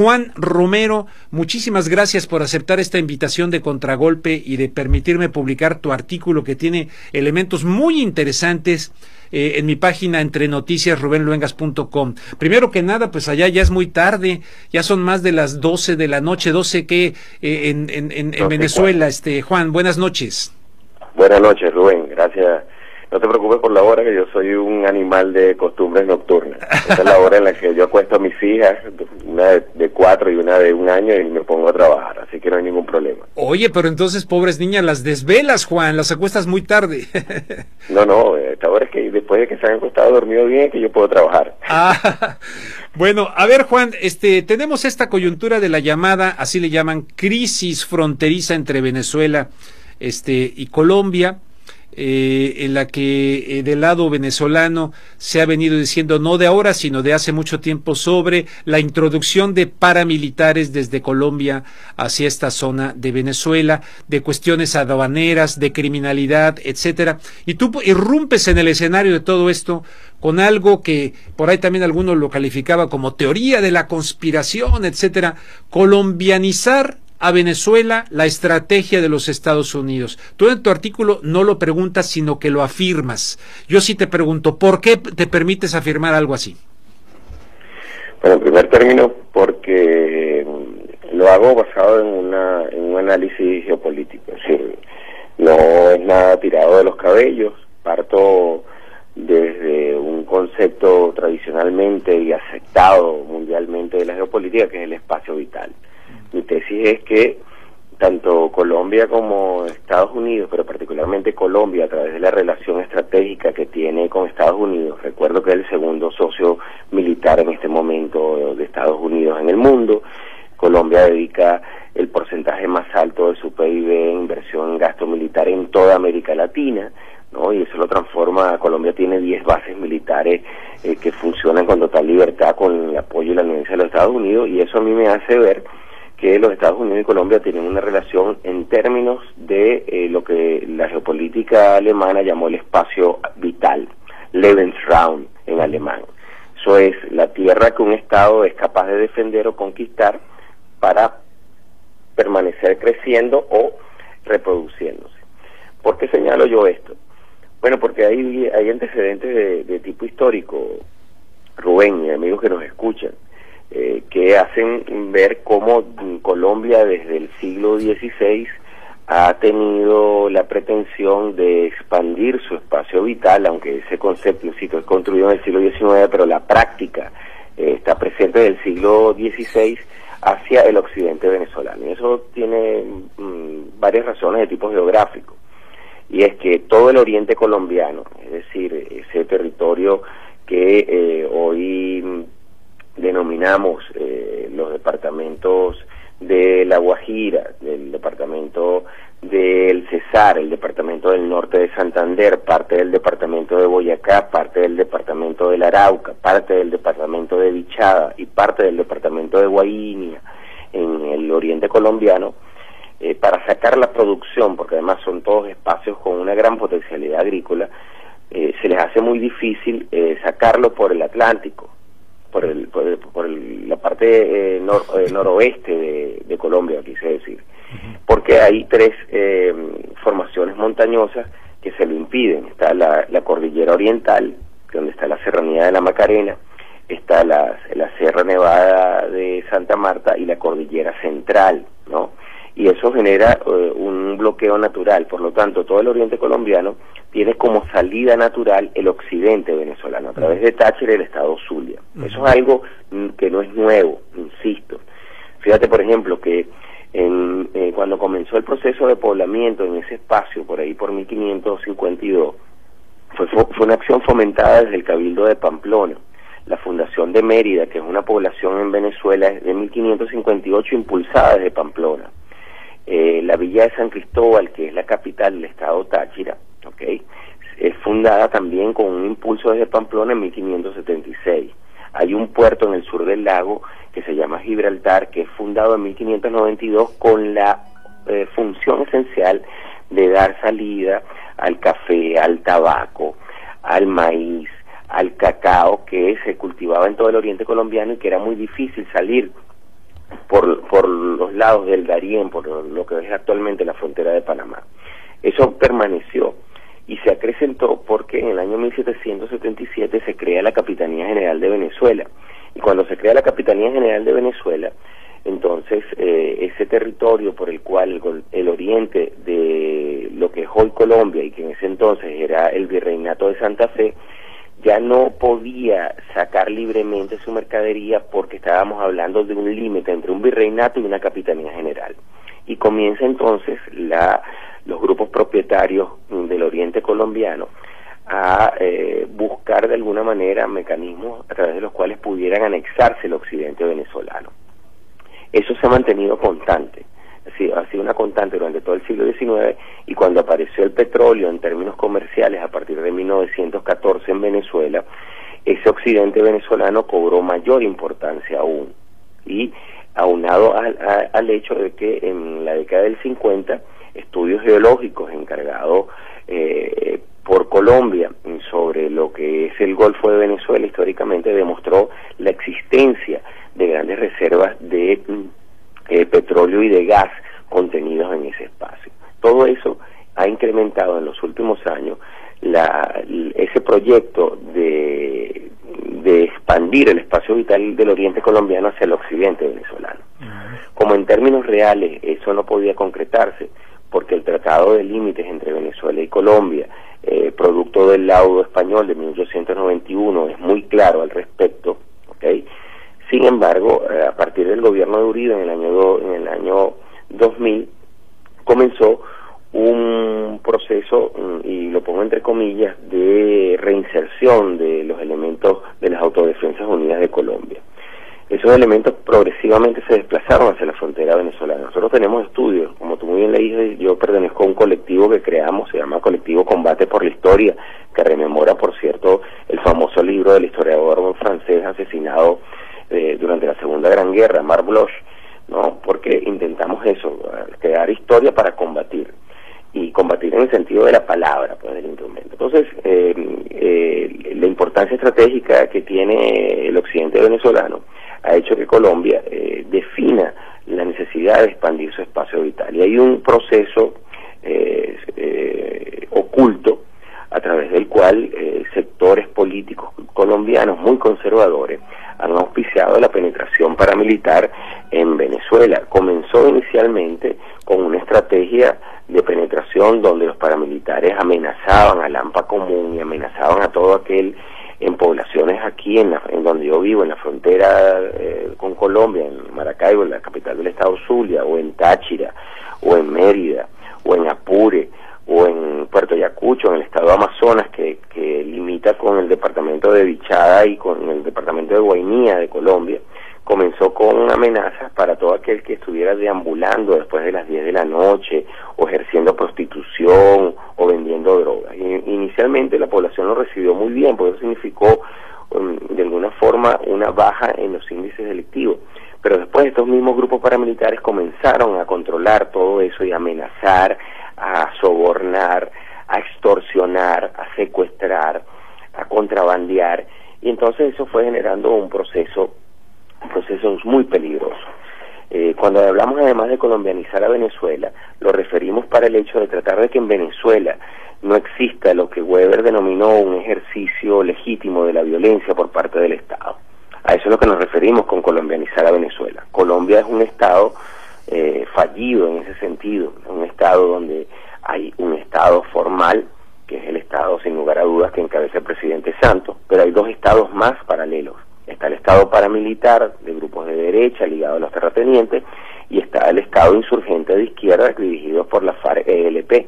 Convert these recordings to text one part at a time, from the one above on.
Juan Romero, muchísimas gracias por aceptar esta invitación de Contragolpe y de permitirme publicar tu artículo que tiene elementos muy interesantes en mi página entrenoticiasrubenluengas.com. Primero que nada, pues allá ya es muy tarde, ya son más de las 12 de la noche, 12 que en Venezuela. Juan, buenas noches. Buenas noches, Rubén, gracias. No te preocupes por la hora, que yo soy un animal de costumbres nocturnas. Esa es la hora en la que yo acuesto a mis hijas, una de 4 y una de 1 año, y me pongo a trabajar, así que no hay ningún problema. Oye, pero entonces, pobres niñas, las desvelas, Juan, las acuestas muy tarde. No, esta hora es que después de que se han acostado dormido bien, es que yo puedo trabajar. Bueno, a ver, Juan, tenemos esta coyuntura de la llamada, así le llaman, crisis fronteriza entre Venezuela y Colombia, en la que del lado venezolano se ha venido diciendo, no de ahora, sino de hace mucho tiempo, sobre la introducción de paramilitares desde Colombia hacia esta zona de Venezuela, de cuestiones aduaneras, de criminalidad, etcétera. Y tú irrumpes en el escenario de todo esto con algo que por ahí también algunos lo calificaba como teoría de la conspiración, etcétera, colombianizar a Venezuela la estrategia de los Estados Unidos. Tú en tu artículo no lo preguntas, sino que lo afirmas. Yo sí te pregunto, ¿por qué te permites afirmar algo así? Bueno, en primer término, porque lo hago basado en un análisis geopolítico. Es decir, no es nada tirado de los cabellos, parto desde un concepto tradicionalmente y aceptado mundialmente de la geopolítica, que es el espacio vital. Mi tesis es que tanto Colombia como Estados Unidos, pero particularmente Colombia, a través de la relación estratégica que tiene con Estados Unidos, recuerdo que es el segundo socio militar en este momento de Estados Unidos en el mundo. Colombia dedica el porcentaje más alto de su PIB en inversión en gasto militar en toda América Latina, ¿no? Y eso lo transforma. Colombia tiene 10 bases militares que funcionan con total libertad, con el apoyo y la anuencia de los Estados Unidos, y eso a mí me hace ver que los Estados Unidos y Colombia tienen una relación en términos de lo que la geopolítica alemana llamó el espacio vital, Lebensraum en alemán. Eso es la tierra que un Estado es capaz de defender o conquistar para permanecer creciendo o reproduciéndose. ¿Por qué señalo yo esto? Bueno, porque hay antecedentes de tipo histórico, Rubén, y amigos que nos escuchan, que hacen ver cómo Colombia desde el siglo XVI ha tenido la pretensión de expandir su espacio vital, aunque ese concepto, insisto, es construido en el siglo XIX, pero la práctica está presente desde el siglo XVI hacia el occidente venezolano. Y eso tiene varias razones de tipo geográfico. Y es que todo el oriente colombiano, es decir, ese territorio que hoy denominamos los departamentos de La Guajira, el departamento del Cesar, el departamento del norte de Santander, parte del departamento de Boyacá, parte del departamento del Arauca, parte del departamento de Vichada y parte del departamento de Guainía en el oriente colombiano, para sacar la producción, porque además son todos espacios con una gran potencialidad agrícola, se les hace muy difícil sacarlo por el Atlántico, por la parte noroeste de Colombia, quise decir, porque hay 3 formaciones montañosas que se lo impiden. Está la cordillera oriental, donde está la serranía de la Macarena, está la Sierra Nevada de Santa Marta y la cordillera central, ¿no? Y eso genera un bloqueo natural. Por lo tanto, todo el oriente colombiano tiene como salida natural el occidente venezolano, a través de Táchira y el estado Zulia. Eso es algo que no es nuevo, insisto. Fíjate, por ejemplo, que cuando comenzó el proceso de poblamiento en ese espacio, por ahí por 1552, fue una acción fomentada desde el Cabildo de Pamplona. La Fundación de Mérida, que es una población en Venezuela, es de 1558, impulsada desde Pamplona. La villa de San Cristóbal, que es la capital del estado Táchira, ¿okay?, es fundada también con un impulso desde Pamplona en 1576. Hay un puerto en el sur del lago que se llama Gibraltar, que es fundado en 1592 con la función esencial de dar salida al café, al tabaco, al maíz, al cacao, que se cultivaba en todo el oriente colombiano y que era muy difícil salir por los lados del Darién, por lo que es actualmente la frontera de Panamá. Eso permaneció y se acrecentó porque en el año 1777 se crea la Capitanía General de Venezuela. Y cuando se crea la Capitanía General de Venezuela, entonces ese territorio por el cual el oriente de lo que es hoy Colombia y que en ese entonces era el Virreinato de Santa Fe, ya no podía sacar libremente su mercadería porque estábamos hablando de un límite entre un virreinato y una Capitanía General. Y comienza entonces los grupos propietarios del oriente colombiano a buscar de alguna manera mecanismos a través de los cuales pudieran anexarse el occidente venezolano. Eso se ha mantenido constante, ha sido una constante durante todo el siglo XIX, y cuando apareció el petróleo en términos comerciales a partir de 1914 en Venezuela, ese occidente venezolano cobró mayor importancia aún, y aunado al hecho de que en la década del 50 estudios geológicos encargados por Colombia sobre lo que es el Golfo de Venezuela históricamente demostró la existencia de grandes reservas de petróleo y de gas contenidos en ese espacio. Todo eso ha incrementado en los últimos años ese proyecto de expandir el espacio vital del oriente colombiano hacia el occidente venezolano. Como en términos reales eso no podía concretarse, porque el Tratado de Límites entre Venezuela y Colombia, producto del laudo español de 1891, es muy claro al respecto, ¿okay? Sin embargo, a partir del gobierno de Uribe en el año 2000, comenzó un proceso, y lo pongo entre comillas, de reinserción de los elementos de las Autodefensas Unidas de Colombia. Esos elementos progresivamente se desplazaron hacia la frontera venezolana. Nosotros tenemos estudios, como tú muy bien leíste, yo pertenezco a un colectivo que creamos, se llama Colectivo Combate por la Historia, que rememora, por cierto, el famoso libro del historiador francés asesinado durante la Segunda Gran Guerra, Marc Bloch, ¿no? Porque intentamos eso, crear historia para combatir, y combatir en el sentido de la palabra, pues, del instrumento. Entonces, la importancia estratégica que tiene el occidente venezolano ha hecho que Colombia defina la necesidad de expandir su espacio vital, y hay un proceso oculto a través del cual sectores políticos colombianos muy conservadores han auspiciado la penetración paramilitar en Venezuela. Comenzó inicialmente con una estrategia de penetración donde los paramilitares amenazaban al AMPA común y amenazaban a todo aquel en poblaciones aquí en donde yo vivo, en la frontera con Colombia, en Maracaibo, en la capital del estado Zulia, o en Táchira, o en Mérida, o en Apure, o en Puerto Ayacucho, en el estado Amazonas, que limita con el departamento de Vichada y con el departamento de Guainía de Colombia. Comenzó con amenazas para todo aquel que estuviera deambulando después de las 10 de la noche, o ejerciendo prostitución, o vendiendo drogas. Inicialmente la población lo recibió muy bien, porque eso significó de alguna forma una baja en los índices delictivos. Pero después estos mismos grupos paramilitares comenzaron a controlar todo eso y a amenazar, a sobornar, a extorsionar, a secuestrar, a contrabandear, y entonces eso fue generando un proceso muy peligroso. Cuando hablamos además de colombianizar a Venezuela, lo referimos para el hecho de tratar de que en Venezuela no exista lo que Weber denominó un ejercicio legítimo de la violencia por parte del Estado. A eso es lo que nos referimos con colombianizar a Venezuela. Colombia es un Estado fallido en ese sentido, un Estado donde hay un Estado formal, que es el Estado sin lugar a dudas que encabeza el presidente Santos, pero hay dos Estados más paralelos. Está el Estado paramilitar de grupos de derecha ligados a los terratenientes, y está el Estado insurgente de izquierda dirigido por la FARC-ELP.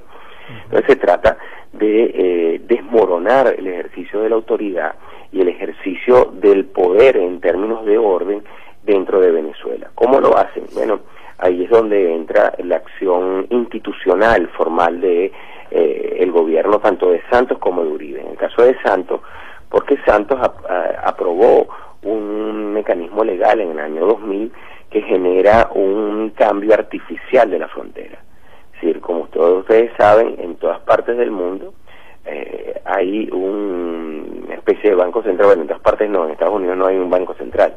Entonces se trata de desmoronar el ejercicio de la autoridad y el ejercicio del poder en términos de orden dentro de Venezuela. ¿Cómo lo hacen? Bueno, ahí es donde entra la acción institucional formal de el gobierno tanto de Santos como de Uribe. En el caso de Santos, porque Santos aprobó un mecanismo legal en el año 2000 que genera un cambio artificial de la frontera. Es decir, como todos ustedes saben, en todas partes del mundo hay una especie de banco central. Bueno, en todas partes no, en Estados Unidos no hay un banco central,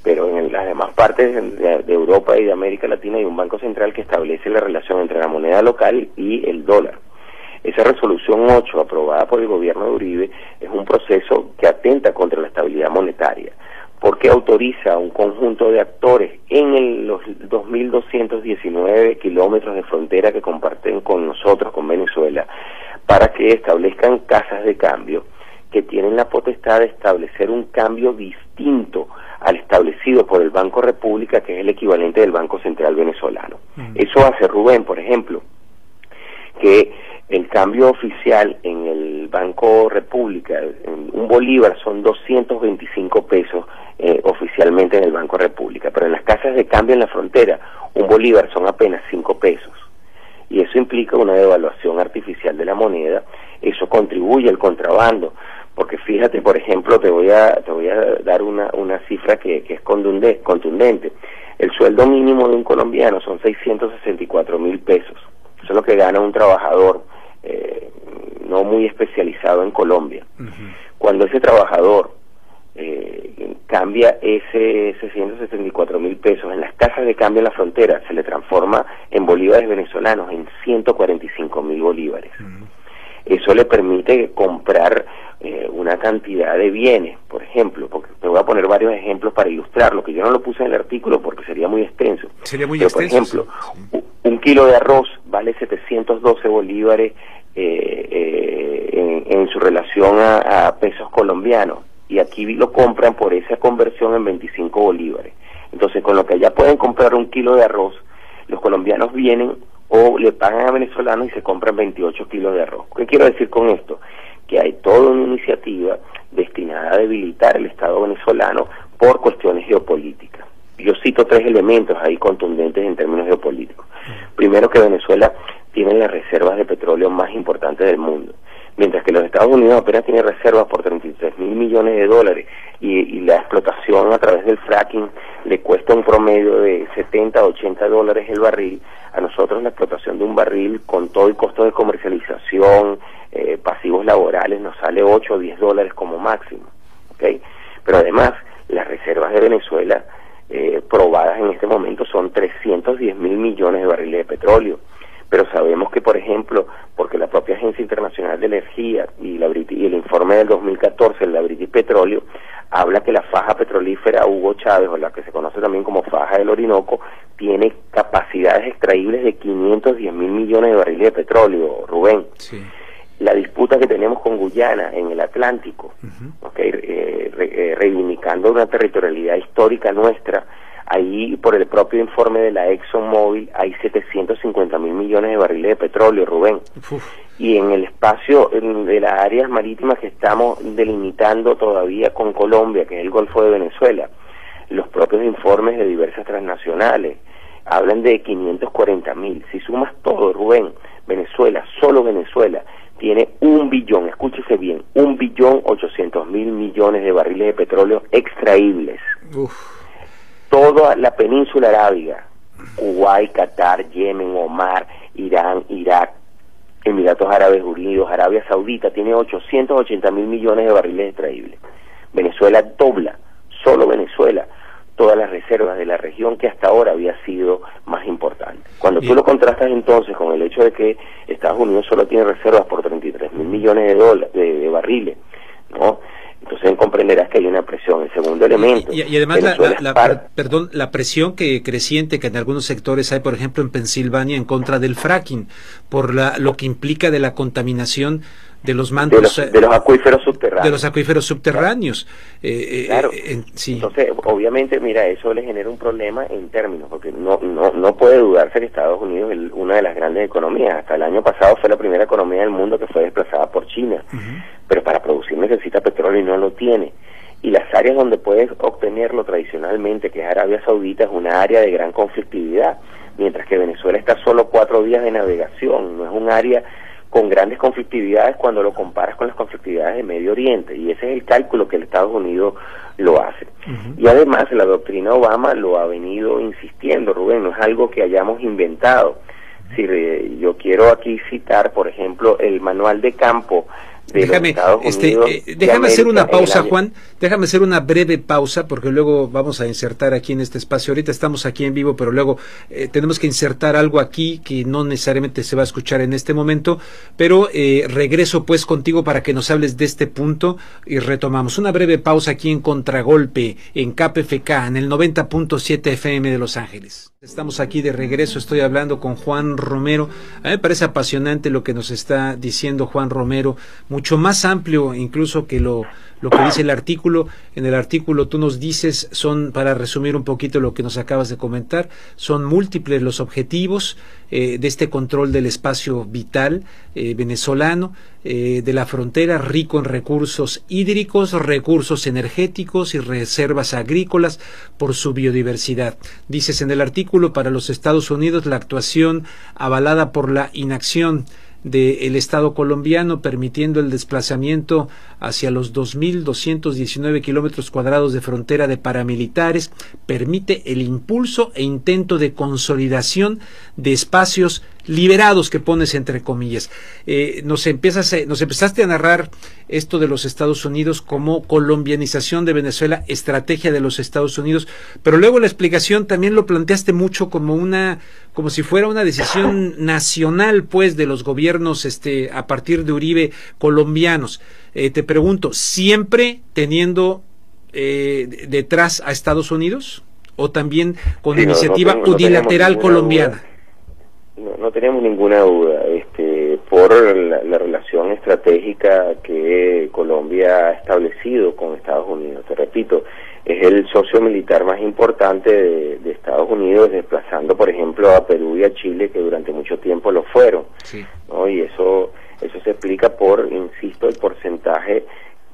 pero en las demás partes de Europa y de América Latina hay un banco central que establece la relación entre la moneda local y el dólar. Esa resolución 8, aprobada por el gobierno de Uribe, es un proceso que atenta contra la estabilidad monetaria, porque autoriza a un conjunto de actores en los 2.219 kilómetros de frontera que comparten con nosotros, con Venezuela, para que establezcan casas de cambio que tienen la potestad de establecer un cambio distinto al establecido por el Banco República, que es el equivalente del Banco Central venezolano. Eso hace, Rubén, por ejemplo, que el cambio oficial en el Banco República, en un bolívar son 225 pesos oficialmente en el Banco República, pero en las casas de cambio en la frontera, un bolívar son apenas 5 pesos. Y eso implica una devaluación artificial de la moneda, eso contribuye al contrabando, porque fíjate, por ejemplo, te voy a dar una cifra que es contundente. El sueldo mínimo de un colombiano son 664.000 pesos. Eso es lo que gana un trabajador no muy especializado en Colombia. Cuando ese trabajador cambia ese 664.000 pesos en las casas de cambio en la frontera, se le transforma en bolívares venezolanos en 145.000 bolívares. Eso le permite comprar una cantidad de bienes, por ejemplo, porque te voy a poner varios ejemplos para ilustrarlo, que yo no lo puse en el artículo porque sería muy extenso. Pero, por ejemplo, un kilo de arroz vale 712 bolívares en su relación a pesos colombianos, y aquí lo compran por esa conversión en 25 bolívares. Entonces, con lo que allá pueden comprar un kilo de arroz, los colombianos vienen o le pagan a venezolanos y se compran 28 kilos de arroz. ¿Qué quiero decir con esto? Que hay toda una iniciativa destinada a debilitar el Estado venezolano por cuestiones geopolíticas. Yo cito 3 elementos ahí contundentes en términos geopolíticos. Primero, que Venezuela tiene las reservas de petróleo más importantes del mundo, mientras que los Estados Unidos apenas tiene reservas por 33.000 millones de dólares y la explotación a través del fracking le cuesta un promedio de 70 a 80 dólares el barril. A nosotros la explotación de un barril con todo el costo de comercialización, pasivos laborales, nos sale 8 o 10 dólares como máximo, ¿okay? Pero además, las reservas de Venezuela probadas en este momento son 310.000 millones de barriles de petróleo. Pero sabemos que, por ejemplo, porque la propia Agencia Internacional de Energía y el informe del 2014 de la British Petroleum habla que la faja petrolífera Hugo Chávez, o la que se conoce también como faja del Orinoco, tiene capacidades extraíbles de 510.000 millones de barriles de petróleo, Rubén. Sí. La disputa que tenemos con Guyana en el Atlántico, reivindicando una territorialidad histórica nuestra, ahí por el propio informe de la ExxonMobil hay 750.000 millones de barriles de petróleo, Rubén. Y en el espacio de las áreas marítimas que estamos delimitando todavía con Colombia, que es el Golfo de Venezuela, los propios informes de diversas transnacionales hablan de 540.000. Si sumas todo, Rubén, Venezuela, solo Venezuela, tiene 1 billón, escúchese bien, 1.800.000 millones de barriles de petróleo extraíbles. Toda la península arábiga, Kuwait, Qatar, Yemen, Omar, Irán, Irak, Emiratos Árabes Unidos, Arabia Saudita, tiene 880.000 millones de barriles extraíbles. Venezuela dobla, solo Venezuela, todas las reservas de la región que hasta ahora había sido más importante. Cuando tú lo contrastas entonces con el hecho de que Estados Unidos solo tiene reservas por 33.000 millones de barriles, ¿no? Entonces comprenderás que hay una presión. El segundo elemento. Y además la presión creciente que en algunos sectores hay, por ejemplo en Pensilvania, en contra del fracking, por lo que implica de la contaminación de los mantos, de los acuíferos subterráneos. De los acuíferos subterráneos. Claro. Sí. Entonces, obviamente, mira, eso le genera un problema en términos, porque no puede dudarse que Estados Unidos es una de las grandes economías. Hasta el año pasado fue la primera economía del mundo que fue desplazada por China. Pero para producir necesita petróleo y no lo tiene. Y las áreas donde puedes obtenerlo tradicionalmente, que es Arabia Saudita, es una área de gran conflictividad, mientras que Venezuela está solo 4 días de navegación, no es un área con grandes conflictividades cuando lo comparas con las conflictividades de Medio Oriente, y ese es el cálculo que el Estados Unidos lo hace. Y además la doctrina Obama lo ha venido insistiendo, Rubén, no es algo que hayamos inventado. Si yo quiero aquí citar, por ejemplo, el manual de campo de los Estados Unidos. Déjame hacer una pausa, Juan, déjame hacer una breve pausa, porque luego vamos a insertar aquí en este espacio, ahorita estamos aquí en vivo, pero luego tenemos que insertar algo aquí que no necesariamente se va a escuchar en este momento, pero regreso pues contigo para que nos hables de este punto y retomamos. Una breve pausa aquí en Contragolpe, en KPFK, en el 90.7 FM de Los Ángeles. Estamos aquí de regreso, estoy hablando con Juan Romero. A mí me parece apasionante lo que nos está diciendo Juan Romero, mucho más amplio incluso que lo que dice el artículo. En el artículo tú nos dices, para resumir un poquito lo que nos acabas de comentar, son múltiples los objetivos de este control del espacio vital venezolano, de la frontera, rico en recursos hídricos, recursos energéticos y reservas agrícolas por su biodiversidad. Dices en el artículo, para los Estados Unidos la actuación avalada por la inacción del Estado colombiano, permitiendo el desplazamiento hacia los 2.219 kilómetros cuadrados de frontera de paramilitares, permite el impulso e intento de consolidación de espacios liberados, que pones entre comillas. Nos empezaste a narrar esto de los Estados Unidos como colombianización de Venezuela, estrategia de los Estados Unidos, pero luego la explicación también lo planteaste mucho como si fuera una decisión nacional, pues, de los gobiernos a partir de Uribe colombianos. Te pregunto, ¿siempre teniendo detrás a Estados Unidos o también con iniciativa unilateral colombiana? No tenemos ninguna duda, por la relación estratégica que Colombia ha establecido con Estados Unidos. Te repito, es el socio militar más importante de Estados Unidos, desplazando, por ejemplo, a Perú y a Chile, que durante mucho tiempo lo fueron, sí, ¿no? Y eso se explica por, insisto, el porcentaje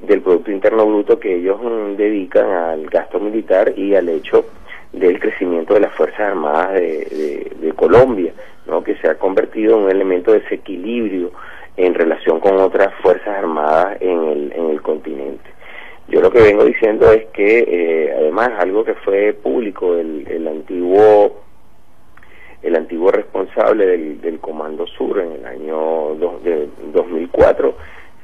del Producto Interno Bruto que ellos dedican al gasto militar y al hecho del crecimiento de las Fuerzas Armadas de Colombia, ¿no? Que se ha convertido en un elemento de desequilibrio en relación con otras Fuerzas Armadas en el continente. Yo lo que vengo diciendo es que, además, algo que fue público, el antiguo responsable del Comando Sur en el año 2004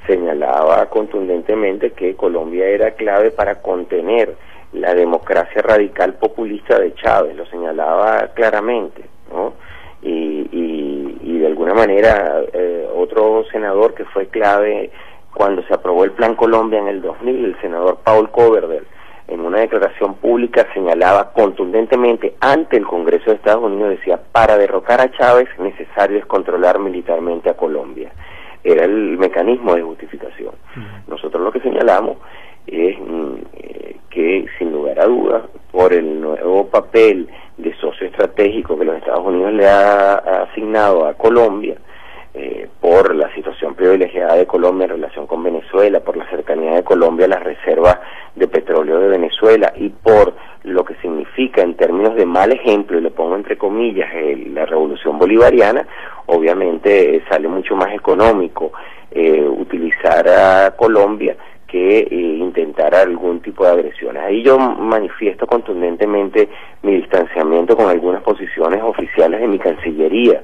señalaba contundentemente que Colombia era clave para contener la democracia radical populista de Chávez, lo señalaba claramente, ¿no? Y de alguna manera otro senador que fue clave cuando se aprobó el Plan Colombia en el 2000, el senador Paul Coverdell, en una declaración pública señalaba contundentemente ante el Congreso de Estados Unidos, decía: para derrocar a Chávez necesario es controlar militarmente a Colombia. Era el mecanismo de justificación. Nosotros lo que señalamos es que, sin lugar a dudas, por el nuevo papel de socio estratégico que los Estados Unidos le ha asignado a Colombia, por la situación privilegiada de Colombia en relación con Venezuela, por la cercanía de Colombia a las reservas de petróleo de Venezuela y por lo que significa en términos de mal ejemplo, y le pongo entre comillas, la revolución bolivariana, obviamente sale mucho más económico utilizar a Colombia que intentar algún tipo de agresiones. Ahí yo manifiesto contundentemente mi distanciamiento con algunas posiciones oficiales de mi Cancillería.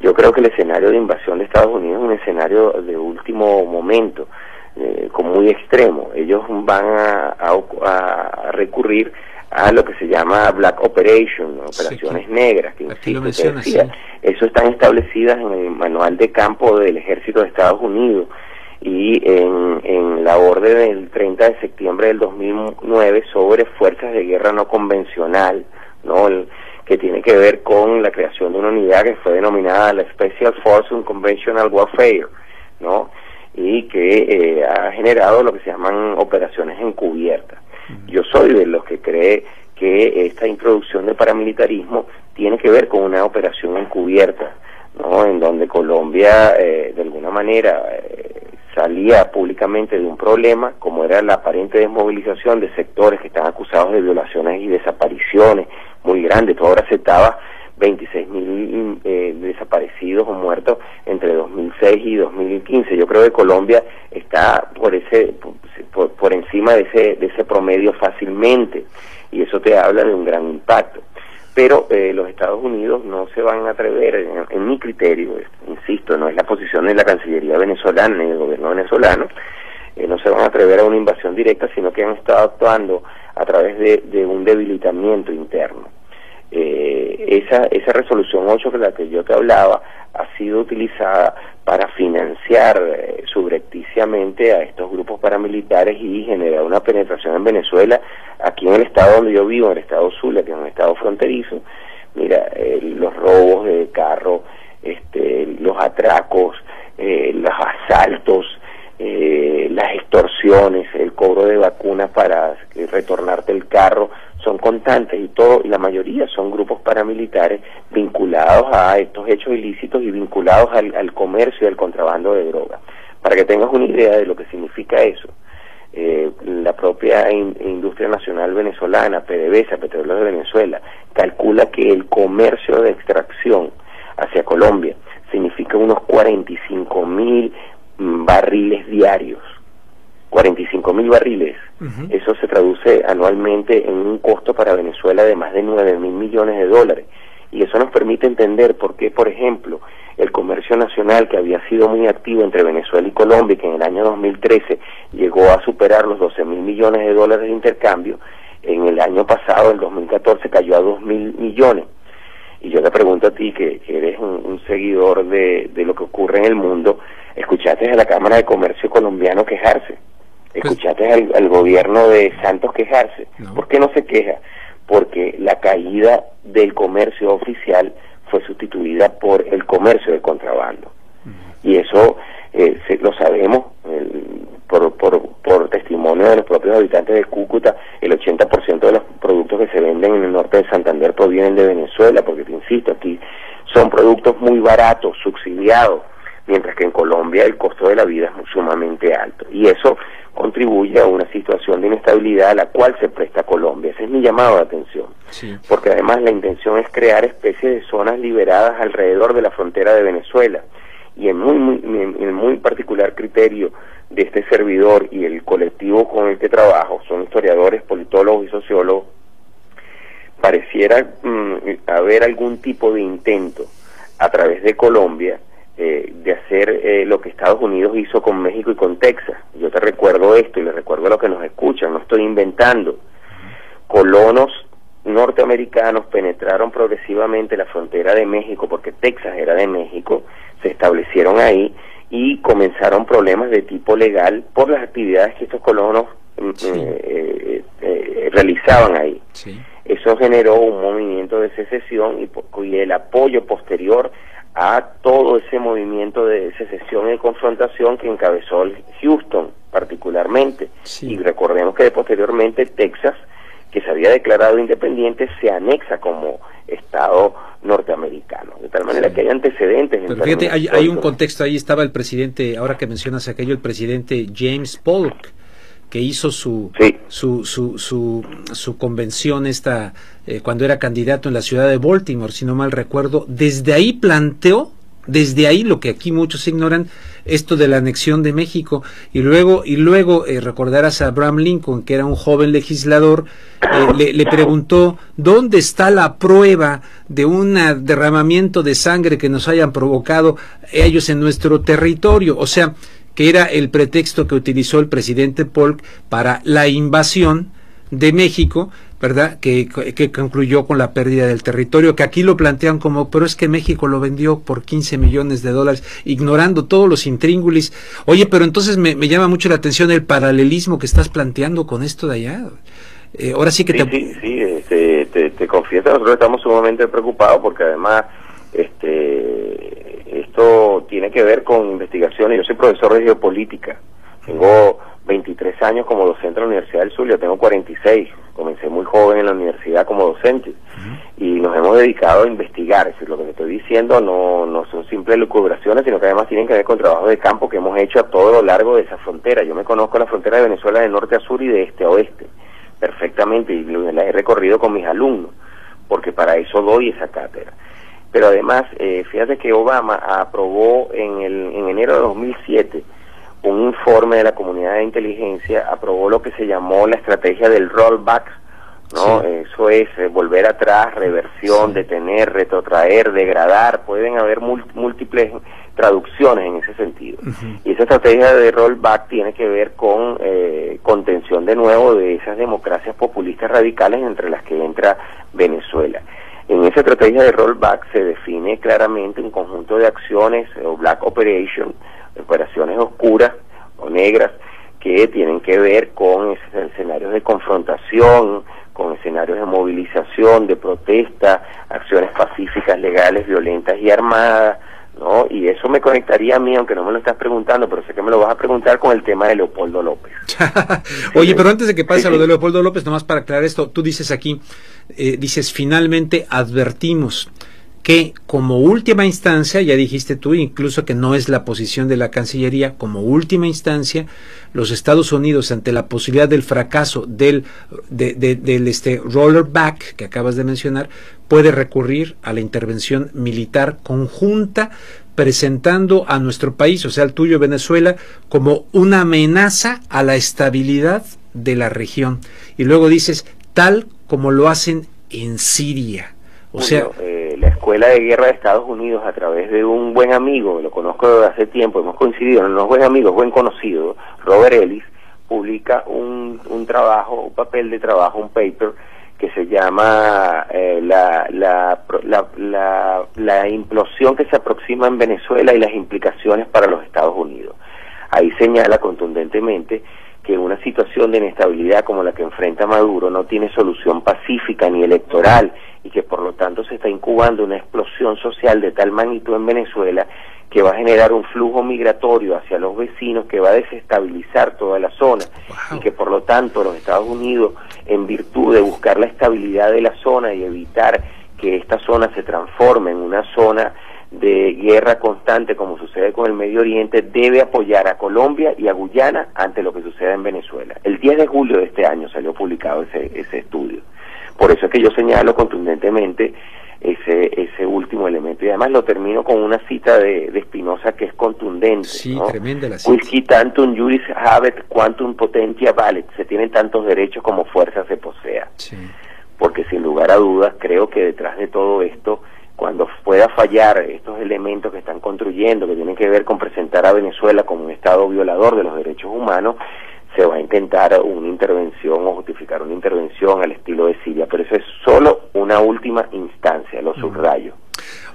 Yo creo que el escenario de invasión de Estados Unidos es un escenario de último momento, muy extremo. Ellos van a recurrir a lo que se llama Black Operation, ¿no? Operaciones negras, que insisto, decía, eso están establecidas en el manual de campo del Ejército de Estados Unidos y en la orden del 30 de septiembre del 2009 sobre fuerzas de guerra no convencional, ¿no? Que tiene que ver con la creación de una unidad que fue denominada la Special Force Unconventional Warfare, ¿no? Y que ha generado lo que se llaman operaciones encubiertas. Yo soy de los que cree que esta introducción de paramilitarismo tiene que ver con una operación encubierta, ¿no? En donde Colombia, de alguna manera, salía públicamente de un problema, como era la aparente desmovilización de sectores que están acusados de violaciones y desapariciones muy grandes. Tú ahora aceptabas 26.000 desaparecidos o muertos entre 2006 y 2015. Yo creo que Colombia está por encima de ese promedio fácilmente, y eso te habla de un gran impacto. Pero los Estados Unidos no se van a atrever, en mi criterio, insisto, no es la posición de la Cancillería venezolana ni del gobierno gobierno venezolano, no se van a atrever a una invasión directa, sino que han estado actuando a través de un debilitamiento interno. Esa resolución 8 de la que yo te hablaba ha sido utilizada para financiar subrepticiamente a estos grupos paramilitares y generar una penetración en Venezuela, aquí en el estado donde yo vivo, en el estado Zulia, que es un estado fronterizo. Mira, los robos de carro, los atracos, los asaltos, las extorsiones, el cobro de vacunas para retornarte el carro, son constantes, y la mayoría son grupos paramilitares vinculados a estos hechos ilícitos y vinculados al comercio y al contrabando de drogas. Para que tengas una idea de lo que significa eso, la propia Industria Nacional Venezolana, PDVSA, Petróleos de Venezuela, calcula que el comercio de extracción hacia Colombia significa unos 45.000 barriles diarios. 45.000 barriles. Eso se traduce anualmente en un costo para Venezuela de más de 9.000 millones de dólares. Y eso nos permite entender por qué, por ejemplo, el comercio nacional, que había sido muy activo entre Venezuela y Colombia, que en el año 2013 llegó a superar los 12.000 millones de dólares de intercambio, en el año pasado, el 2014, cayó a 2.000 millones. Y yo te pregunto a ti, que eres un seguidor de lo que ocurre en el mundo, ¿escuchaste a la Cámara de Comercio colombiano quejarse? ¿Escuchaste al gobierno de Santos quejarse? No. ¿Por qué no se queja? Porque la caída del comercio oficial fue sustituida por el comercio de contrabando. Y eso lo sabemos por testimonio de los propios habitantes de Cúcuta. El 80% de los productos que se venden en el norte de Santander provienen de Venezuela, porque te insisto, aquí son productos muy baratos, subsidiados, mientras que en Colombia el costo de la vida es sumamente alto. Y eso contribuye a una situación de inestabilidad a la cual se presta Colombia. Ese es mi llamado de atención. Sí. Porque además la intención es crear especies de zonas liberadas alrededor de la frontera de Venezuela. Y en muy particular criterio de este servidor y el colectivo con el que trabajo, son historiadores, politólogos y sociólogos, pareciera haber algún tipo de intento a través de Colombia de hacer lo que Estados Unidos hizo con México y con Texas. Yo te recuerdo esto y le recuerdo a los que nos escuchan, no estoy inventando. Colonos norteamericanos penetraron progresivamente la frontera de México, porque Texas era de México, se establecieron ahí y comenzaron problemas de tipo legal por las actividades que estos colonos realizaban ahí. Sí. Eso generó un movimiento de secesión y el apoyo posterior a todo ese movimiento de secesión y confrontación que encabezó Houston particularmente. Sí. Y recordemos que posteriormente Texas, que se había declarado independiente, se anexa como Estado norteamericano, de tal manera que hay antecedentes. Pero fíjate, hay un contexto, ahí estaba el presidente, ahora que mencionas aquello, el presidente James Polk, que hizo su convención cuando era candidato en la ciudad de Baltimore, si no mal recuerdo. Desde ahí planteó, lo que aquí muchos ignoran, esto de la anexión de México, y luego recordarás a Abraham Lincoln, que era un joven legislador, le preguntó ¿dónde está la prueba de un derramamiento de sangre que nos hayan provocado ellos en nuestro territorio? O sea, que era el pretexto que utilizó el presidente Polk para la invasión de México, ¿verdad? Que concluyó con la pérdida del territorio, que aquí lo plantean como, pero es que México lo vendió por 15 millones de dólares, ignorando todos los intríngulis. Oye, pero entonces me llama mucho la atención el paralelismo que estás planteando con esto de allá. Ahora sí que te confieso, nosotros estamos sumamente preocupados porque además esto tiene que ver con investigaciones. Yo soy profesor de geopolítica, tengo 23 años como docente en la Universidad del Zulia, tengo 46, comencé muy joven en la universidad como docente, y nos hemos dedicado a investigar. Es decir, lo que te estoy diciendo no son simples lucubraciones, sino que además tienen que ver con trabajos de campo que hemos hecho a todo lo largo de esa frontera. Yo me conozco la frontera de Venezuela de norte a sur y de este a oeste perfectamente, y la he recorrido con mis alumnos, porque para eso doy esa cátedra. Pero además, fíjate que Obama aprobó en enero de 2007 un informe de la comunidad de inteligencia, aprobó lo que se llamó la estrategia del rollback ¿no? Sí. Eso es volver atrás, reversión, detener, retrotraer, degradar. Pueden haber múltiples traducciones en ese sentido. Y esa estrategia de rollback tiene que ver con contención de nuevo de esas democracias populistas radicales entre las que entra Venezuela. En esa estrategia de rollback se define claramente un conjunto de acciones o black operation, operaciones oscuras o negras, que tienen que ver con escenarios de confrontación, con escenarios de movilización, de protesta, acciones pacíficas, legales, violentas y armadas, ¿no? Y eso me conectaría a mí, aunque no me lo estás preguntando, pero sé que me lo vas a preguntar, con el tema de Leopoldo López. Oye, pero antes de que pase a lo de Leopoldo López, nomás para aclarar esto, tú dices aquí, dices, finalmente advertimos que como última instancia, ya dijiste tú, incluso que no es la posición de la Cancillería, como última instancia, los Estados Unidos, ante la posibilidad del fracaso del rollerback que acabas de mencionar, puede recurrir a la intervención militar conjunta, presentando a nuestro país, o sea, el tuyo, Venezuela, como una amenaza a la estabilidad de la región. Y luego dices, tal como lo hacen en Siria. O sea, la Escuela de Guerra de Estados Unidos, a través de un buen amigo, lo conozco desde hace tiempo, hemos coincidido, no es buen amigo, es buen conocido, Robert Ellis, publica un trabajo, un papel de trabajo, un paper que se llama la implosión que se aproxima en Venezuela y las implicaciones para los Estados Unidos. Ahí señala contundentemente que una situación de inestabilidad como la que enfrenta Maduro no tiene solución pacífica ni electoral, y que por lo tanto se está incubando una explosión social de tal magnitud en Venezuela que va a generar un flujo migratorio hacia los vecinos que va a desestabilizar toda la zona. Wow. Y que por lo tanto los Estados Unidos, en virtud de buscar la estabilidad de la zona y evitar que esta zona se transforme en una zona de guerra constante como sucede con el Medio Oriente, debe apoyar a Colombia y a Guyana ante lo que suceda en Venezuela. El 10 de julio de este año salió publicado ese estudio. Por eso es que yo señalo contundentemente ese último elemento, y además lo termino con una cita de Spinoza que es contundente. Sí, ¿no? Tremenda la cita. Quisqui tantum juris habet quantum potentia valet. Se tienen tantos derechos como fuerza se posea. Sí. Porque sin lugar a dudas creo que detrás de todo esto, cuando pueda fallar estos elementos que están construyendo, que tienen que ver con presentar a Venezuela como un estado violador de los derechos humanos, se va a intentar una intervención o justificar una intervención al estilo de Siria, pero eso es solo una última instancia, lo subrayo.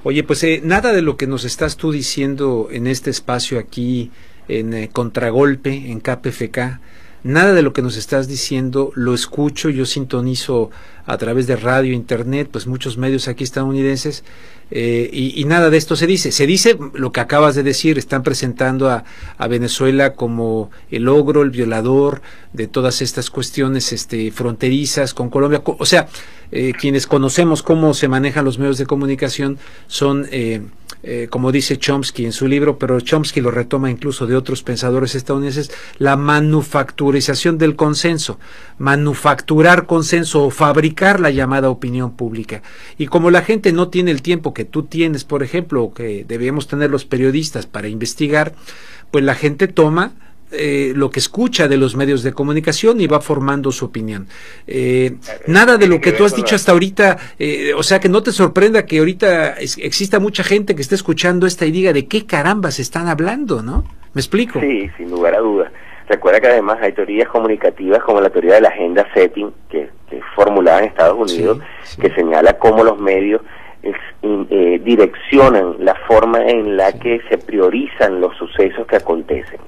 Oye, pues nada de lo que nos estás tú diciendo en este espacio aquí en Contragolpe, en KPFK, nada de lo que nos estás diciendo lo escucho, yo sintonizo a través de radio, internet, pues muchos medios aquí estadounidenses, y nada de esto se dice. Se dice lo que acabas de decir, están presentando a Venezuela como el ogro, el violador de todas estas cuestiones fronterizas con Colombia. O sea, quienes conocemos cómo se manejan los medios de comunicación son, como dice Chomsky en su libro, pero Chomsky lo retoma incluso de otros pensadores estadounidenses, la manufacturización del consenso, manufacturar consenso o fabricar la llamada opinión pública. Y como la gente no tiene el tiempo que tú tienes, por ejemplo, o que debemos tener los periodistas para investigar, pues la gente toma lo que escucha de los medios de comunicación y va formando su opinión. Nada de lo que tú has dicho hasta ahorita, o sea, que no te sorprenda que ahorita exista mucha gente que esté escuchando esta y diga de qué carambas están hablando, ¿no? ¿Me explico? Sí, sin lugar a dudas. Recuerda que además hay teorías comunicativas como la teoría de la agenda setting, que es formulada en Estados Unidos, sí. Que señala cómo los medios direccionan la forma en la que se priorizan los sucesos que acontecen.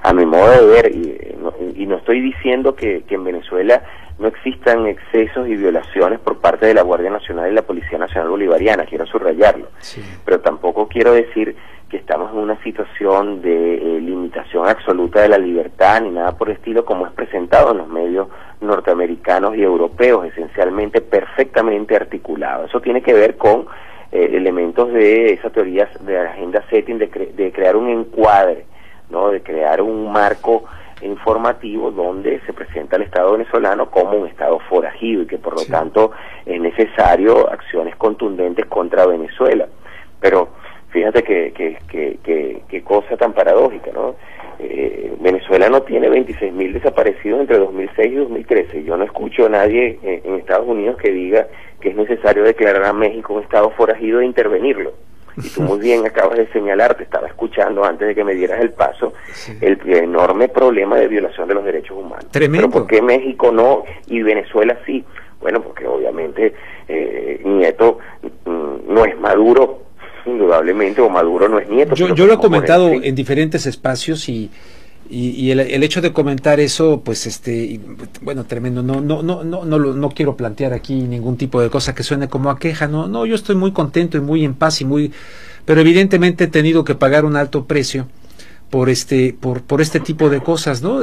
A mi modo de ver, y no estoy diciendo que en Venezuela no existan excesos y violaciones por parte de la Guardia Nacional y la Policía Nacional Bolivariana, quiero subrayarlo, sí. Pero tampoco quiero decir que estamos en una situación de limitación absoluta de la libertad ni nada por el estilo, como es presentado en los medios norteamericanos y europeos, esencialmente perfectamente articulado. Eso tiene que ver con elementos de esas teorías de la agenda setting, de crear un encuadre, ¿no? De crear un marco informativo donde se presenta al Estado venezolano como un Estado forajido y que por lo tanto es necesario acciones contundentes contra Venezuela. Pero Fíjate qué cosa tan paradójica, ¿no? Venezuela no tiene 26.000 desaparecidos entre 2006 y 2013. Yo no escucho a nadie en Estados Unidos que diga que es necesario declarar a México un estado forajido e intervenirlo. Y tú muy bien acabas de señalar, te estaba escuchando antes de que me dieras el paso, sí, el enorme problema de violación de los derechos humanos. Tremendo. Pero ¿por qué México no y Venezuela sí? Bueno, porque obviamente Nieto no es Maduro, indudablemente, o Maduro no es Nieto. Yo lo he comentado en diferentes espacios y el hecho de comentar eso, pues bueno, tremendo. No quiero plantear aquí ningún tipo de cosa que suene como a queja. No, yo estoy muy contento y muy en paz pero evidentemente he tenido que pagar un alto precio por este tipo de cosas, ¿no?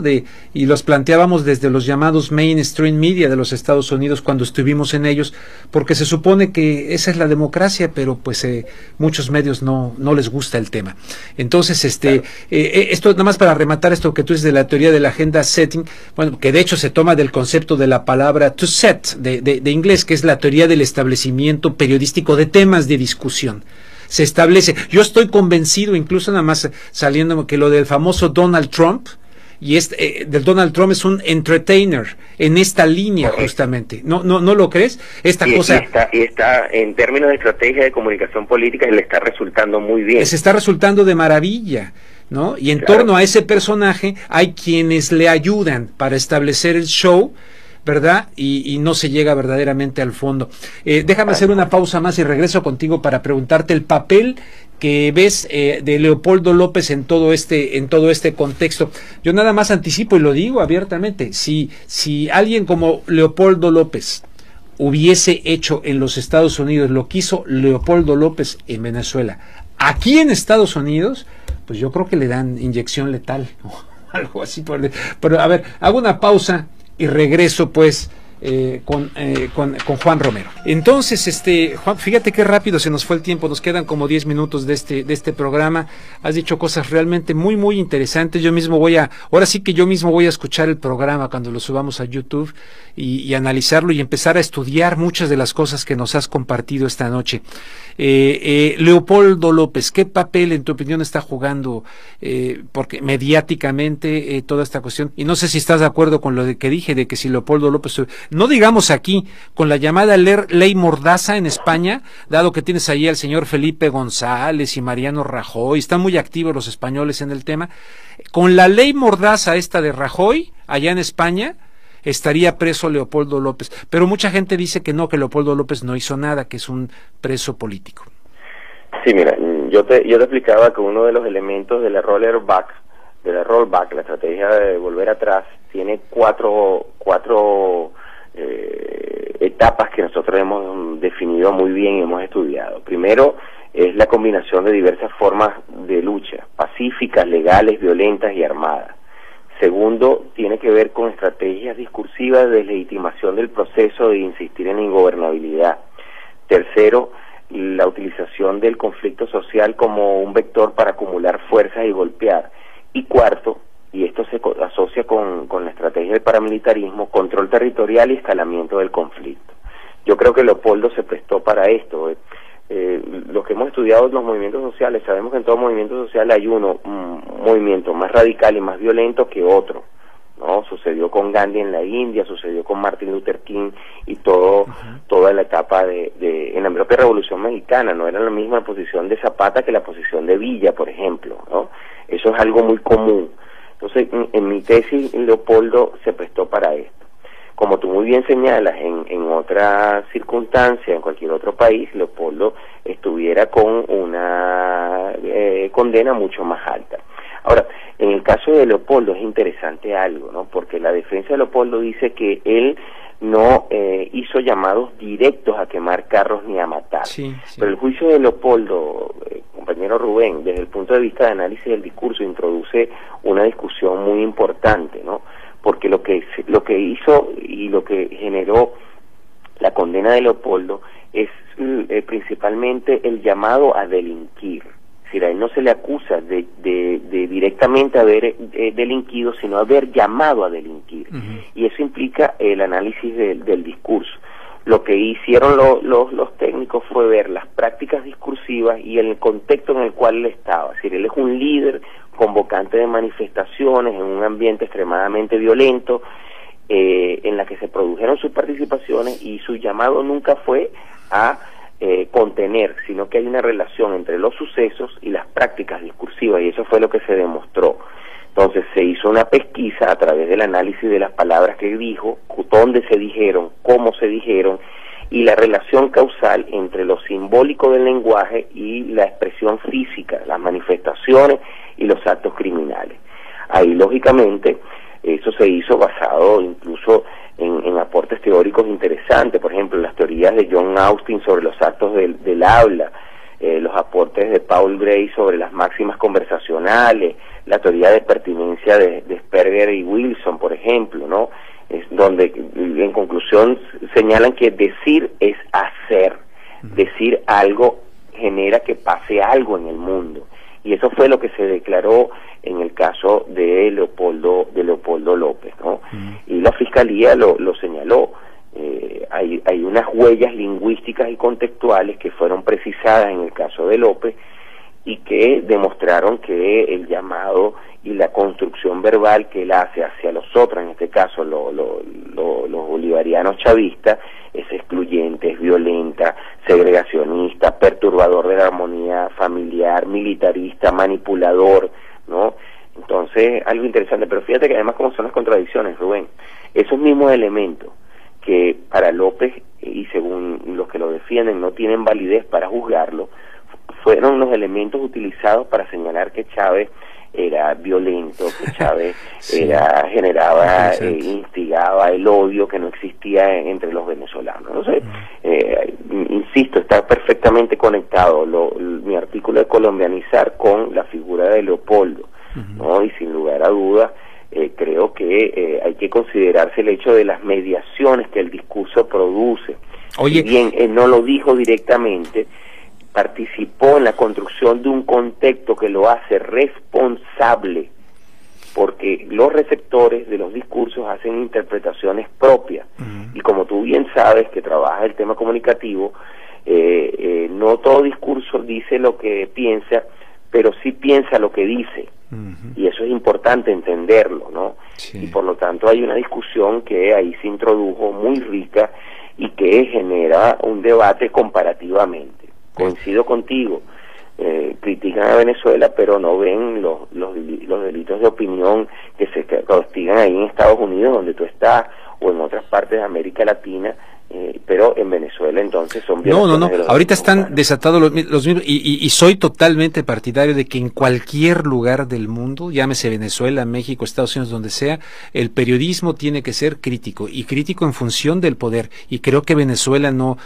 Y los planteábamos desde los llamados mainstream media de los Estados Unidos cuando estuvimos en ellos, porque se supone que esa es la democracia, pero pues muchos medios no les gusta el tema. Entonces, claro. Esto nada más para rematar esto que tú dices de la teoría de la agenda setting, bueno, que de hecho se toma del concepto de la palabra to set de inglés, que es la teoría del establecimiento periodístico de temas de discusión. Se establece, yo estoy convencido, incluso nada más saliendo, que lo del famoso Donald Trump, y del Donald Trump es un entertainer en esta línea. Correcto. Justamente, ¿no lo crees? Y está en términos de estrategia de comunicación política, le está resultando muy bien. Se está resultando de maravilla, ¿no? Y en torno a ese personaje hay quienes le ayudan para establecer el show, ¿verdad? Y no se llega verdaderamente al fondo. Déjame hacer una pausa más y regreso contigo para preguntarte el papel que ves de Leopoldo López en todo este contexto. Yo nada más anticipo y lo digo abiertamente, si alguien como Leopoldo López hubiese hecho en los Estados Unidos lo que hizo Leopoldo López en Venezuela, aquí en Estados Unidos, pues yo creo que le dan inyección letal, ¿no? Algo así. Pero a ver, hago una pausa y regreso pues con Juan Romero. Entonces, Juan, fíjate qué rápido se nos fue el tiempo, nos quedan como 10 minutos de este programa. Has dicho cosas realmente muy, muy interesantes. Ahora sí que yo mismo voy a escuchar el programa cuando lo subamos a YouTube y analizarlo y empezar a estudiar muchas de las cosas que nos has compartido esta noche. Leopoldo López, ¿qué papel en tu opinión está jugando porque mediáticamente toda esta cuestión? Y no sé si estás de acuerdo con lo que dije, de que si Leopoldo López, no digamos aquí, con la llamada ley Mordaza en España, dado que tienes ahí al señor Felipe González y Mariano Rajoy, están muy activos los españoles en el tema, con la ley Mordaza esta de Rajoy, allá en España, estaría preso Leopoldo López, pero mucha gente dice que no, que Leopoldo López no hizo nada, que es un preso político. Sí, mira, yo te explicaba que uno de los elementos de la rollback, la estrategia de volver atrás, tiene cuatro etapas que nosotros hemos definido muy bien y hemos estudiado. Primero, es la combinación de diversas formas de lucha, pacíficas, legales, violentas y armadas. Segundo, tiene que ver con estrategias discursivas de legitimación del proceso de insistir en la ingobernabilidad. Tercero, la utilización del conflicto social como un vector para acumular fuerzas y golpear. Y cuarto, y esto se asocia con la estrategia del paramilitarismo, control territorial y escalamiento del conflicto. Yo creo que Leopoldo se prestó para esto. Los que hemos estudiado los movimientos sociales, sabemos que en todo movimiento social hay un movimiento más radical y más violento que otro, ¿no? Sucedió con Gandhi en la India, sucedió con Martin Luther King y toda la etapa en la propia Revolución Mexicana. No era la misma posición de Zapata que la posición de Villa, por ejemplo, ¿no? Eso es algo muy común. Entonces, en mi tesis, Leopoldo se prestó para esto. Como tú muy bien señalas, en otra circunstancia, en cualquier otro país, Leopoldo estuviera con una condena mucho más alta. Ahora, en el caso de Leopoldo es interesante algo, ¿no? Porque la defensa de Leopoldo dice que él no hizo llamados directos a quemar carros ni a matar. Sí. Pero el juicio de Leopoldo, compañero Rubén, desde el punto de vista de análisis del discurso, introduce una discusión muy importante, ¿no? Porque lo que hizo y lo que generó la condena de Leopoldo es principalmente el llamado a delinquir. Es decir, a él no se le acusa de directamente haber delinquido, sino haber llamado a delinquir. Y eso implica el análisis del discurso. Lo que hicieron los técnicos fue ver las prácticas discursivas y el contexto en el cual él estaba. Es decir, él es un líder convocante de manifestaciones en un ambiente extremadamente violento, en la que se produjeron sus participaciones, y su llamado nunca fue a contener, sino que hay una relación entre los sucesos y las prácticas discursivas, y eso fue lo que se demostró. Entonces se hizo una pesquisa a través del análisis de las palabras que dijo, dónde se dijeron, cómo se dijeron, y la relación causal entre lo simbólico del lenguaje y la expresión física, las manifestaciones y los actos criminales. Ahí, lógicamente, eso se hizo basado incluso en aportes teóricos interesantes, por ejemplo, las teorías de John Austin sobre los actos del habla, los aportes de Paul Gray sobre las máximas conversacionales, la teoría de pertinencia de Sperger y Wilson, por ejemplo, ¿no? Es donde, en conclusión, señalan que decir es hacer, decir algo genera que pase algo en el mundo, y eso fue lo que se declaró en el caso de Leopoldo López, ¿no? Y la Fiscalía lo señaló. Hay unas huellas lingüísticas y contextuales que fueron precisadas en el caso de López y que demostraron que el llamado y la construcción verbal que él hace hacia los otros, en este caso los bolivarianos chavistas, es excluyente, es violenta, segregacionista, perturbador de la armonía familiar, militarista, manipulador, ¿no? Entonces, algo interesante, pero fíjate que además como son las contradicciones, Rubén, esos mismos elementos que para López, y según los que lo defienden, no tienen validez para juzgarlo, fueron los elementos utilizados para señalar que Chávez era violento, que Chávez generaba, instigaba el odio que no existía entre los venezolanos. Entonces, insisto, está perfectamente conectado mi artículo de colombianizar con la figura de Leopoldo, ¿no? Y sin lugar a dudas, creo que hay que considerarse el hecho de las mediaciones que el discurso produce. Oye, si bien él no lo dijo directamente, participó en la construcción de un contexto que lo hace responsable, porque los receptores de los discursos hacen interpretaciones propias, y como tú bien sabes que trabajas el tema comunicativo, no todo discurso dice lo que piensa, pero sí piensa lo que dice, y eso es importante entenderlo, ¿no? Sí. Y por lo tanto hay una discusión que ahí se introdujo muy rica y que genera un debate comparativamente. Coincido contigo, critican a Venezuela, pero no ven los delitos de opinión que se castigan ahí en Estados Unidos, donde tú estás, o en otras partes de América Latina, pero en Venezuela entonces son violaciones. No, ahorita están desatados los mismos, y soy totalmente partidario de que en cualquier lugar del mundo, llámese Venezuela, México, Estados Unidos, donde sea, el periodismo tiene que ser crítico, y crítico en función del poder, y creo que Venezuela no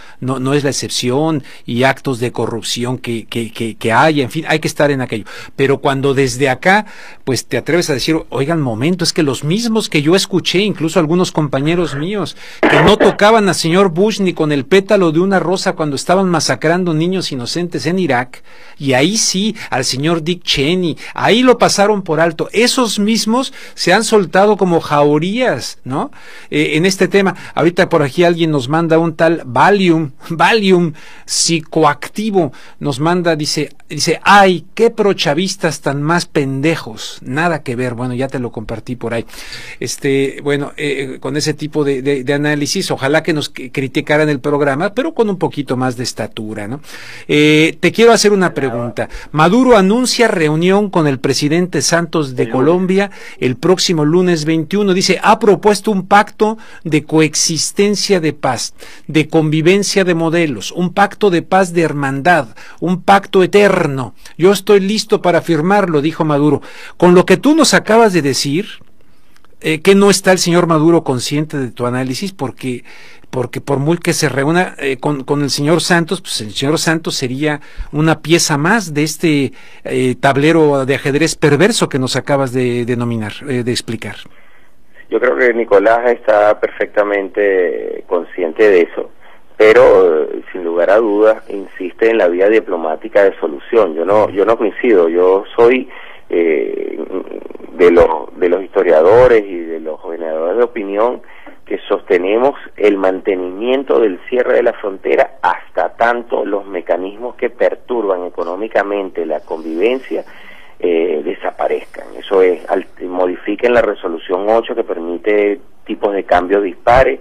es la excepción, y actos de corrupción que hay, en fin, hay que estar en aquello, pero cuando desde acá, pues te atreves a decir, oigan, momento, es que los mismos que yo escuché, incluso algunos compañeros míos, que no tocaban a señor Bush ni con el pétalo de una rosa cuando estaban masacrando niños inocentes en Irak, y ahí sí, al señor Dick Cheney, ahí lo pasaron por alto. Esos mismos se han soltado como jaurías, ¿no? En este tema, ahorita por aquí alguien nos manda un tal Valium psicoactivo, nos manda, dice, ay, qué prochavistas tan más pendejos, nada que ver. Bueno, ya te lo compartí por ahí. Con ese tipo de análisis, ojalá que nos criticaran el programa, pero con un poquito más de estatura, ¿no? Te quiero hacer una pregunta. Maduro anuncia reunión con el presidente Santos de Colombia el próximo lunes 21. Dice, ha propuesto un pacto de coexistencia de paz, de convivencia de modelos, un pacto de paz de hermandad, un pacto eterno. Yo estoy listo para firmarlo, dijo Maduro. Con lo que tú nos acabas de decir, que no está el señor Maduro consciente de tu análisis, porque por muy que se reúna con el señor Santos, pues el señor Santos sería una pieza más de este tablero de ajedrez perverso que nos acabas de denominar, de explicar. Yo creo que Nicolás está perfectamente consciente de eso, pero sin lugar a dudas insiste en la vía diplomática de solución. Yo no coincido, yo soy de los historiadores y de los generadores de opinión que sostenemos el mantenimiento del cierre de la frontera hasta tanto los mecanismos que perturban económicamente la convivencia desaparezcan. Eso es, modifiquen la resolución 8 que permite tipos de cambio dispares,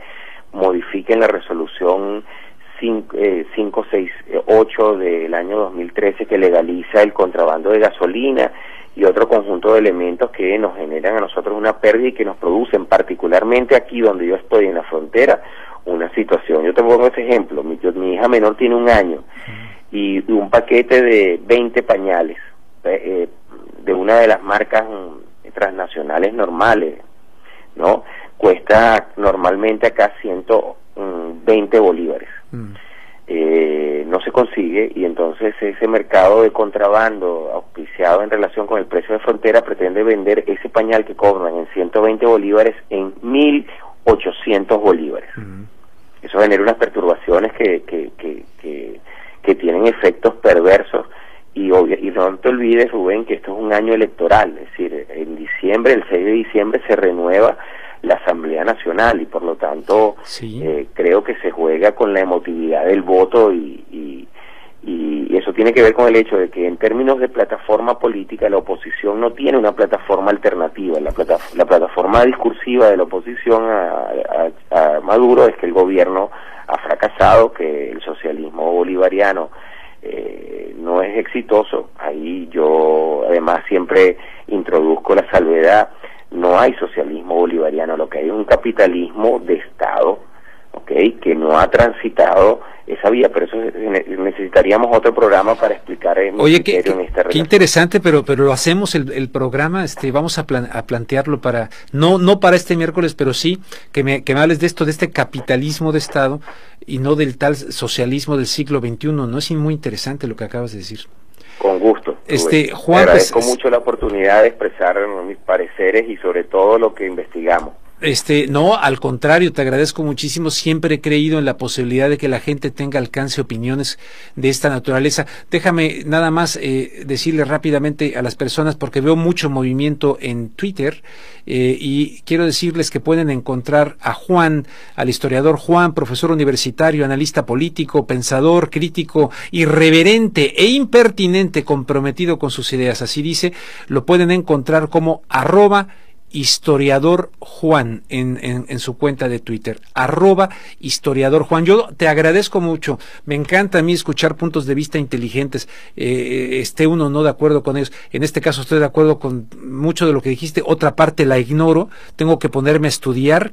modifiquen la resolución 568 del año 2013 que legaliza el contrabando de gasolina y otro conjunto de elementos que nos generan a nosotros una pérdida y que nos producen, particularmente aquí donde yo estoy en la frontera, una situación. Yo te pongo este ejemplo, mi hija menor tiene 1 año y un paquete de 20 pañales de una de las marcas transnacionales normales, ¿no? Cuesta normalmente acá 120 bolívares. No se consigue, y entonces ese mercado de contrabando auspiciado en relación con el precio de frontera pretende vender ese pañal que cobran en 120 bolívares en 1.800 bolívares. Eso genera unas perturbaciones que tienen efectos perversos. Y no te olvides, Rubén, que esto es un año electoral, es decir, en diciembre, el 6 de diciembre, se renueva la Asamblea Nacional y por lo tanto creo que se juega con la emotividad del voto y eso tiene que ver con el hecho de que en términos de plataforma política la oposición no tiene una plataforma alternativa. La plataforma discursiva de la oposición a Maduro es que el gobierno ha fracasado, que el socialismo bolivariano no es exitoso. Ahí yo además siempre introduzco la salvedad: no hay socialismo bolivariano, lo que hay es un capitalismo de Estado, que no ha transitado esa vía, pero eso necesitaríamos otro programa para explicar mi criterio en esta relación. Qué interesante, pero lo hacemos el programa, vamos a plantearlo para, no para este miércoles, pero sí que me hables de esto, de este capitalismo de Estado y no del tal socialismo del siglo XXI, ¿no? Es muy interesante lo que acabas de decir. Con gusto. Juan, agradezco mucho la oportunidad de expresar mis pareceres y sobre todo lo que investigamos. No, al contrario, te agradezco muchísimo. Siempre he creído en la posibilidad de que la gente tenga alcance opiniones de esta naturaleza. Déjame nada más decirle rápidamente a las personas, porque veo mucho movimiento en Twitter, y quiero decirles que pueden encontrar a Juan, al historiador Juan, profesor universitario, analista político, pensador, crítico, irreverente e impertinente, comprometido con sus ideas. Así dice, lo pueden encontrar como @historiador Juan en su cuenta de Twitter, @historiador Juan. Yo te agradezco mucho, me encanta a mí escuchar puntos de vista inteligentes, esté uno no de acuerdo con ellos. En este caso estoy de acuerdo con mucho de lo que dijiste, otra parte la ignoro, tengo que ponerme a estudiar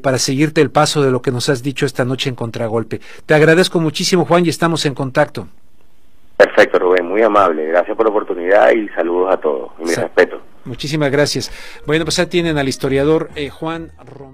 para seguirte el paso de lo que nos has dicho esta noche en Contragolpe. Te agradezco muchísimo, Juan, y estamos en contacto. Perfecto, Rubén, muy amable, gracias por la oportunidad y saludos a todos, y mi respeto. Muchísimas gracias. Bueno, pues ya tienen al historiador Juan Romero.